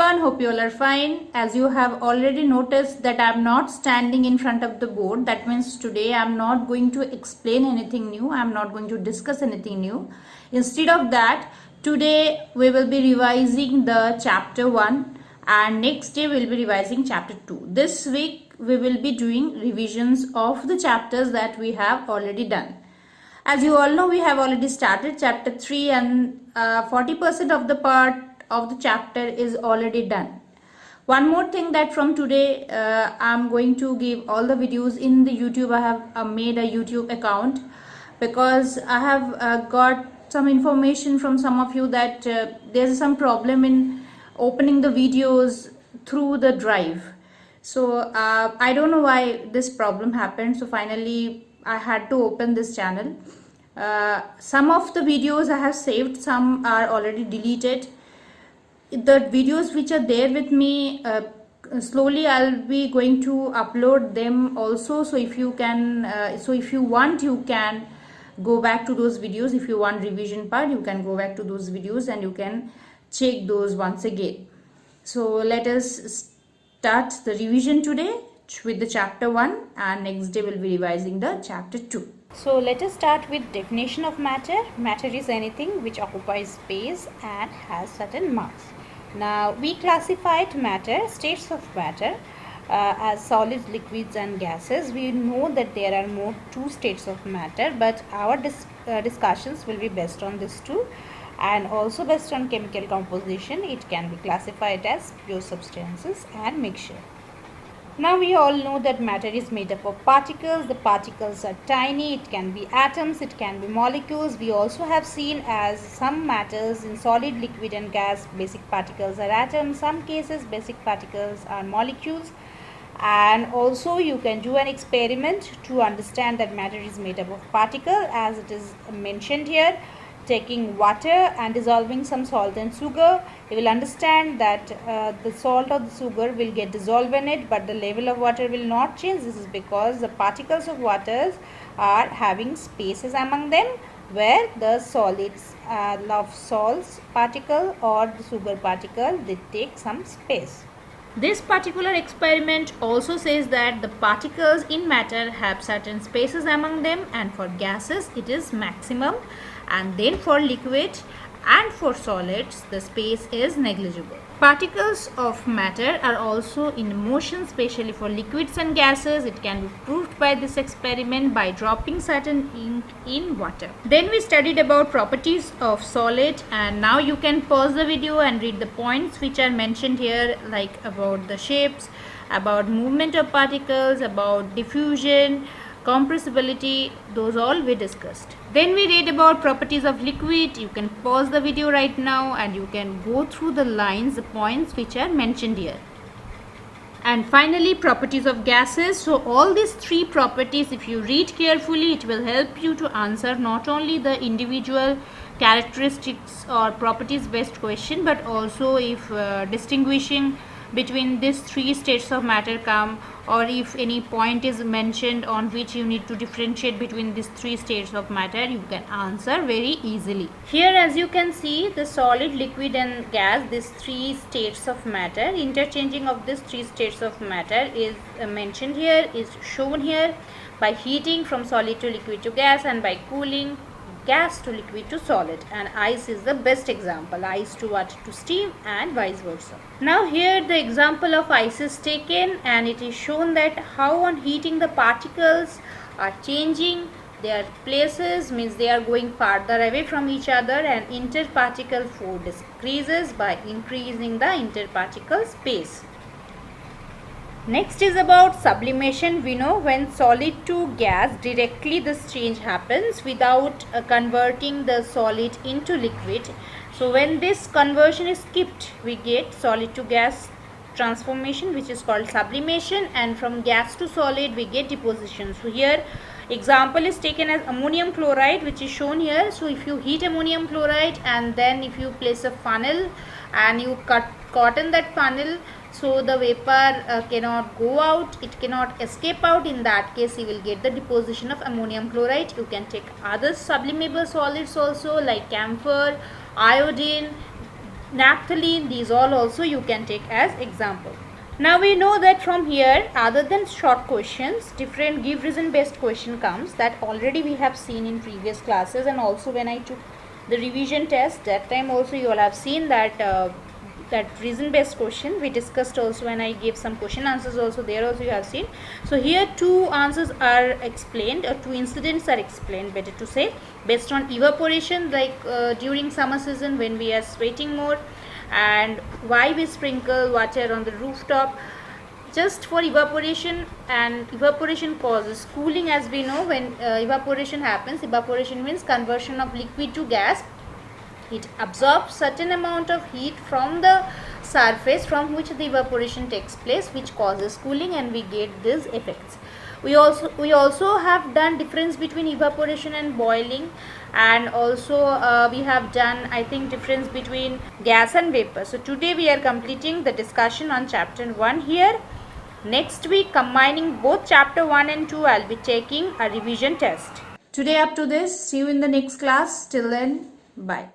everyone, hope you all are fine. As you have already noticed that I am not standing in front of the board. That means today I am not going to explain anything new. I am not going to discuss anything new. Instead of that, today we will be revising the chapter 1 and next day we will be revising chapter 2. This week we will be doing revisions of the chapters that we have already done. As you all know, we have already started chapter 3 and 40% of the part of the chapter is already done. One more thing, that from today I'm going to give all the videos in the YouTube. I have made a YouTube account because I have got some information from some of you that there's some problem in opening the videos through the drive. So I don't know why this problem happened. So finally I had to open this channel. Some of the videos I have saved, some are already deleted. The videos which are there with me, slowly I'll be going to upload them also. So if you can, if you want, you can go back to those videos. If you want revision part, you can go back to those videos and you can check those once again. So let us start the revision today with the chapter 1 and next day we'll be revising the chapter 2. So let us start with definition of matter. Matter is anything which occupies space and has certain mass. Now we classified matter, states of matter, as solids, liquids and gases. We know that there are more two states of matter, but our discussions will be based on this two, and also based on chemical composition. It can be classified as pure substances and mixture. Now we all know that matter is made up of particles. The particles are tiny. It can be atoms, it can be molecules. We also have seen as some matters in solid, liquid and gas, basic particles are atoms. Some cases basic particles are molecules. And also you can do an experiment to understand that matter is made up of particle, as it is mentioned here. Taking water and dissolving some salt and sugar, you will understand that the salt or the sugar will get dissolved in it, but the level of water will not change. This is because the particles of waters are having spaces among them, where the solids of salts particle or the sugar particle, they take some space. This particular experiment also says that the particles in matter have certain spaces among them, and for gases it is maximum, and then for liquid and for solids the space is negligible. Particles of matter are also in motion, especially for liquids and gases. It can be proved by this experiment by dropping certain ink in water. Then we studied about properties of solid, and now you can pause the video and read the points which are mentioned here, like about the shapes, about movement of particles, about diffusion, compressibility. Those all we discussed. Then we read about properties of liquid. You can pause the video right now and you can go through the lines, the points which are mentioned here. And finally, properties of gases. So all these three properties, if you read carefully, it will help you to answer not only the individual characteristics or properties based question, but also if distinguishing between these three states of matter come, or if any point is mentioned on which you need to differentiate between these three states of matter, you can answer very easily. Here, as you can see, the solid, liquid and gas, these three states of matter, interchanging of these three states of matter is mentioned here, is shown here by heating from solid to liquid to gas, and by cooling gas to liquid to solid. And ice is the best example, ice to water to steam and vice versa. Now here the example of ice is taken, and it is shown that how on heating the particles are changing their places, means they are going farther away from each other, and interparticle flow decreases by increasing the interparticle space. Next is about sublimation. We know when solid to gas, directly this change happens without converting the solid into liquid. So when this conversion is skipped, we get solid to gas transformation, which is called sublimation, and from gas to solid we get deposition. So here example is taken as ammonium chloride, which is shown here. So if you heat ammonium chloride and then if you place a funnel and you caught in that funnel, so the vapor cannot go out, it cannot escape out. In that case you will get the deposition of ammonium chloride. You can take other sublimable solids also, like camphor, iodine, naphthalene, these all also you can take as example. Now we know that from here, other than short questions, different give reason based question comes, that already we have seen in previous classes, and also when I took the revision test, that time also you all have seen that that reason based question we discussed also when I gave some question answers also, there also you have seen. So here two answers are explained, or two incidents are explained, better to say, based on evaporation, like during summer season when we are sweating more, and why we sprinkle water on the rooftop just for evaporation. And evaporation causes cooling, as we know. When evaporation happens, evaporation means conversion of liquid to gas. It absorbs certain amount of heat from the surface from which the evaporation takes place, which causes cooling, and we get these effects. We also have done difference between evaporation and boiling, and also we have done, I think, difference between gas and vapor. So today we are completing the discussion on chapter 1 here. Next week, combining both chapter 1 and 2, I'll be taking a revision test. Today up to this. See you in the next class. Till then, bye.